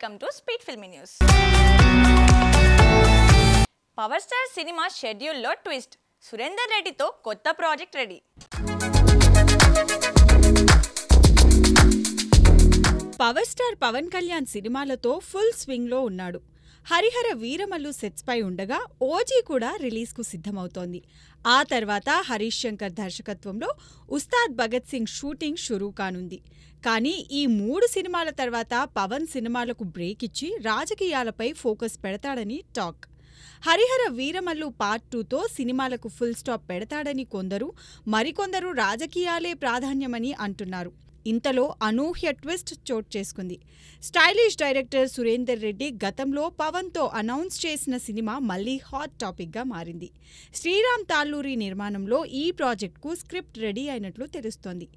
Welcome to speed filmy news. Power star cinema షెడ్యూల్లో twist. Surender రెడ్డితో కొత్త project ready. Power star Pawan Kalyan సినిమాలతో full స్వింగ్లో ఉన్నాడు. హరిహర వీరమల్లు సెట్స్ పై ఉండగా ఓజీ కూడా రిలీజ్కు సిద్ధమవుతోంది. ఆ తర్వాత హరీష్ శంకర్ దర్శకత్వంలో ఉస్తాద్ భగత్ సింగ్ షూటింగ్ షురూ కానుంది. కానీ ఈ 3 సినిమాల తర్వాత పవన్ సినిమాలకు బ్రేక్ ఇచ్చి రాజకీయాలపై ఫోకస్ పెడతాడని టాక్. హరిహర వీరమల్లు పార్ట్ 2తో సినిమాలకు ఫుల్ స్టాప్ పెడతాడని కొందరు, మరికొందరు రాజకీయాలే ప్రాధాన్యమని అంటున్నారు. ఇంతలో అనూహ్య ట్విస్ట్ చోటు చేసుకుంది. స్టైలిష్ డైరెక్టర్ సురేందర్ రెడ్డి గతంలో పవన్తో అనౌన్స్ చేసిన సినిమా మళ్లీ హాట్ టాపిక్గా మారింది. శ్రీరామ్ తాళ్ళూరి నిర్మాణంలో ఈ ప్రాజెక్టుకు స్క్రిప్ట్ రెడీ అయినట్లు తెలుస్తోంది.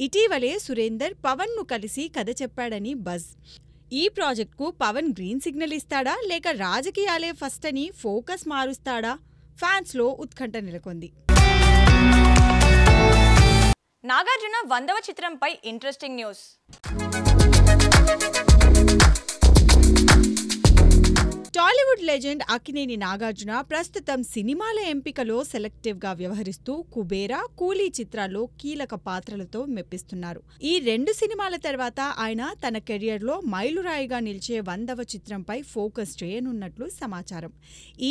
ఇటీవలే సురేందర్ పవన్ను కలిసి కథ చెప్పాడని బజ్. ఈ ప్రాజెక్టుకు పవన్ గ్రీన్ సిగ్నల్ ఇస్తాడా లేక రాజకీయాలే ఫస్ట్ అని ఫోకస్ మారుస్తాడా? ఫ్యాన్స్లో ఉత్కంఠ నెలకొంది. నాగార్జున 100వ చిత్రంపై interesting news. Tollywood legend Akkineni Nagarjuna ప్రస్తుతం సినిమాల ఎంపికలో సెలెక్టివ్గా వ్యవహరిస్తూ కుబేరా, కూలీ చిత్రాల్లో కీలక పాత్రలతో మెప్పిస్తున్నారు. ఈ 2 సినిమాల తర్వాత ఆయన తన కెరియర్లో మైలురాయిగా నిలిచే 100వ చిత్రంపై ఫోకస్ చేయనున్నట్లు సమాచారం.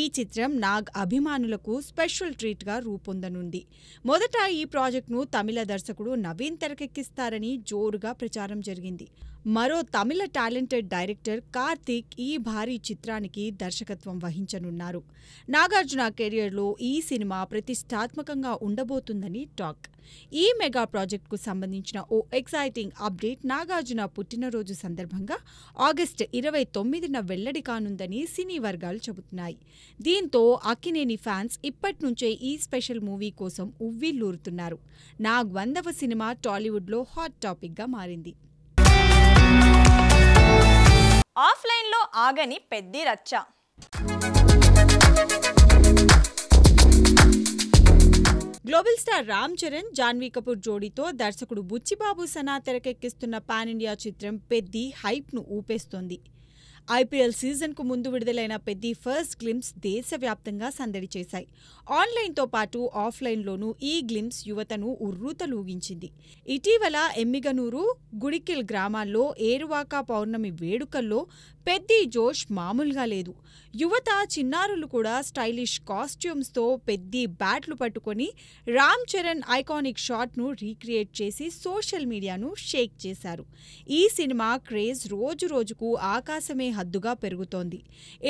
ఈ చిత్రం నాగ్ అభిమానులకు స్పెషల్ ట్రీట్గా రూపొందనుంది. మొదట ఈ ప్రాజెక్టును తమిళ దర్శకుడు నవీన్ తెరకెక్కిస్తారని జోరుగా ప్రచారం జరిగింది. మరో తమిళ టాలెంటెడ్ డైరెక్టర్ కార్తీక్ ఈ భారీ చిత్రానికి దర్శకత్వం వహించనున్నారు. నాగార్జున కెరియర్లో ఈ సినిమా ప్రతిష్టాత్మకంగా ఉండబోతుందని టాక్. ఈ మెగా ప్రాజెక్టుకు సంబంధించిన ఓ ఎక్సైటింగ్ అప్డేట్ నాగార్జున పుట్టినరోజు సందర్భంగా ఆగస్టు 29న వెల్లడి కానుందని సినీ వర్గాలు చెబుతున్నాయి. దీంతో అక్కినేని ఫ్యాన్స్ ఇప్పట్నుంచే ఈ స్పెషల్ మూవీ కోసం ఉవ్విళ్లూరుతున్నారు. నాగ్ 100వ సినిమా టాలీవుడ్లో హాట్ టాపిక్గా మారింది. ఆఫ్లైన్లో ఆగని పెద్ది రచ్చ. గ్లోబల్ స్టార్ రామ్ చరణ్, జాన్వీ కపూర్ జోడీతో దర్శకుడు బుచ్చిబాబు సనా తెరకెక్కిస్తున్న పాన్ ఇండియా చిత్రం పెద్ది హైప్ను ఊపేస్తోంది. ఐపీఎల్ సీజన్కు ముందు విడుదలైన పెద్ది ఫస్ట్ గ్లింప్స్ దేశవ్యాప్తంగా సందడి చేశాయి. ఆన్లైన్తో పాటు ఆఫ్లైన్లోనూ ఈ గ్లింప్స్ యువతను ఉర్రూతలూగించింది. ఇటీవల ఎమ్మిగనూరు, గుడికిల్ గ్రామాల్లో ఏరువాక పౌర్ణమి వేడుకల్లో పెద్ది జోష్ మామూలుగా లేదు. యువత, చిన్నారులు కూడా స్టైలిష్ కాస్ట్యూమ్స్తో పెద్ది బ్యాట్లు పట్టుకొని రామ్ చరణ్ ఐకానిక్ షాట్ను రీక్రియేట్ చేసి సోషల్ మీడియాను షేక్ చేశారు. ఈ సినిమా క్రేజ్ రోజురోజుకు ఆకాశమే హద్దుగా పెరుగుతోంది.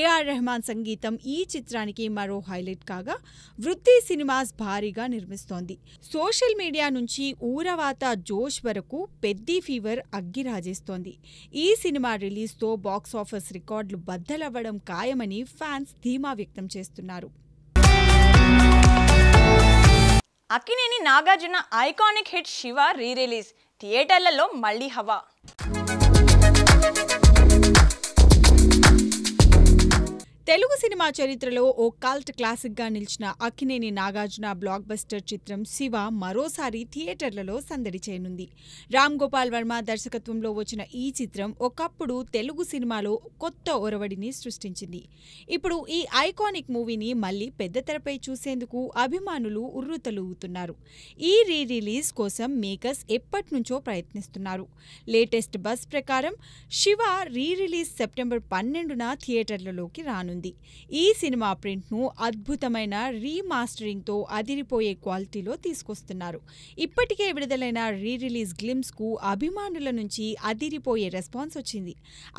ఏఆర్ రెహమాన్ సంగీతం ఈ చిత్రానికి మరో హైలైట్ కాగా, వృత్తి సినిమాస్ భారీగా నిర్మిస్తోంది. సోషల్ మీడియా నుంచి ఊరవాత జోష్ వరకు పెద్ది ఫీవర్ అగ్గిరాజేస్తోంది. ఈ సినిమా రిలీజ్తో బాక్సాఫీస్ రికార్డులు బద్దలవ్వడం ఖాయమని ఫ్యాన్స్ ధీమా వ్యక్తం చేస్తున్నారు. Akkineni Nagarjuna iconic hit Shiva rerelease. థియేటర్లలో మళ్లీ హవా. తెలుగు సినిమా చరిత్రలో ఓ కల్ట్ క్లాసిక్గా నిలిచిన అక్కినేని నాగార్జున బ్లాక్ బస్టర్ చిత్రం శివ మరోసారి థియేటర్లలో సందడి చేయనుంది. రామ్ గోపాల్ వర్మ దర్శకత్వంలో వచ్చిన ఈ చిత్రం ఒకప్పుడు తెలుగు సినిమాలో కొత్త ఒరవడిని సృష్టించింది. ఇప్పుడు ఈ ఐకానిక్ మూవీని మళ్లీ పెద్ద తెరపై చూసేందుకు అభిమానులు ఉర్రూతలూగుతున్నారు. ఈ రీ-రిలీజ్ కోసం మేకర్స్ ఎప్పట్నుంచో ప్రయత్నిస్తున్నారు. లేటెస్ట్ బజ్ ప్రకారం శివ రీ-రిలీజ్ సెప్టెంబర్ 12న థియేటర్లలోకి రానుంది. ఈ సినిమా ప్రింట్ను అద్భుతమైన రీమాస్టరింగ్తో అదిరిపోయే క్వాలిటీలో తీసుకొస్తున్నారు. ఇప్పటికే విడుదలైన రీ-రిలీజ్ గ్లిమ్స్కు అభిమానుల నుంచి అదిరిపోయే రెస్పాన్స్ వచ్చింది.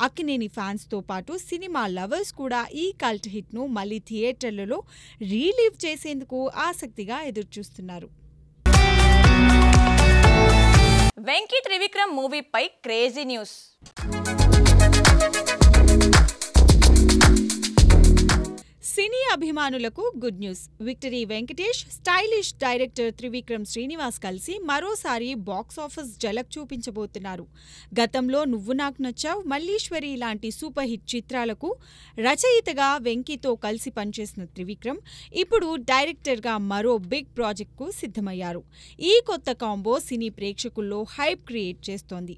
అక్కినేని ఫ్యాన్స్తో పాటు సినిమా లవర్స్ కూడా ఈ కల్ట్ హిట్ను మళ్లీ థియేటర్లలో రీలీవ్ చేసేందుకు ఆసక్తిగా ఎదురుచూస్తున్నారు. వెంకీ త్రివిక్రమ్ మూవీపై క్రేజీ న్యూస్. సినీ అభిమానులకు good news. Victory Venkatesh, stylish director Trivikram Srinivas కలిసి మరోసారి బాక్సాఫీస్ ఝలక్ చూపించబోతున్నారు. గతంలో నువ్వు నాకు నచ్చావ్, మల్లీశ్వరి లాంటి సూపర్ హిట్ చిత్రాలకు రచయితగా వెంకీతో కలిసి పనిచేసిన త్రివిక్రమ్ ఇప్పుడు డైరెక్టర్గా మరో బిగ్ ప్రాజెక్టుకు సిద్ధమయ్యారు. ఈ కొత్త కాంబో సినీ ప్రేక్షకుల్లో హైప్ క్రియేట్ చేస్తోంది.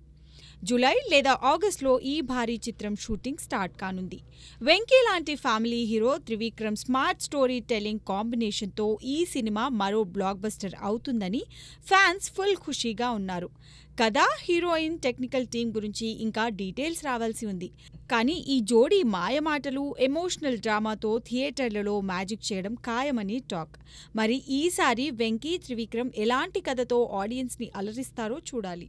జూలై లేదా ఆగస్టులో ఈ భారీ చిత్రం షూటింగ్ స్టార్ట్ కానుంది. వెంకీ లాంటి family hero Trivikram smart story telling కాంబినేషన్తో ఈ సినిమా మరో బ్లాక్ బస్టర్ అవుతుందని ఫ్యాన్స్ ఫుల్ ఖుషీగా ఉన్నారు. కథ, హీరోయిన్, టెక్నికల్ టీం గురించి ఇంకా డీటెయిల్స్ రావాల్సి ఉంది. కానీ ఈ జోడీ మాయమాటలు, ఎమోషనల్ డ్రామాతో థియేటర్లలో మ్యాజిక్ చేయడం ఖాయమని టాక్. మరి ఈసారి వెంకీ, త్రివిక్రమ్ ఎలాంటి కథతో ఆడియన్స్ని అలరిస్తారో చూడాలి.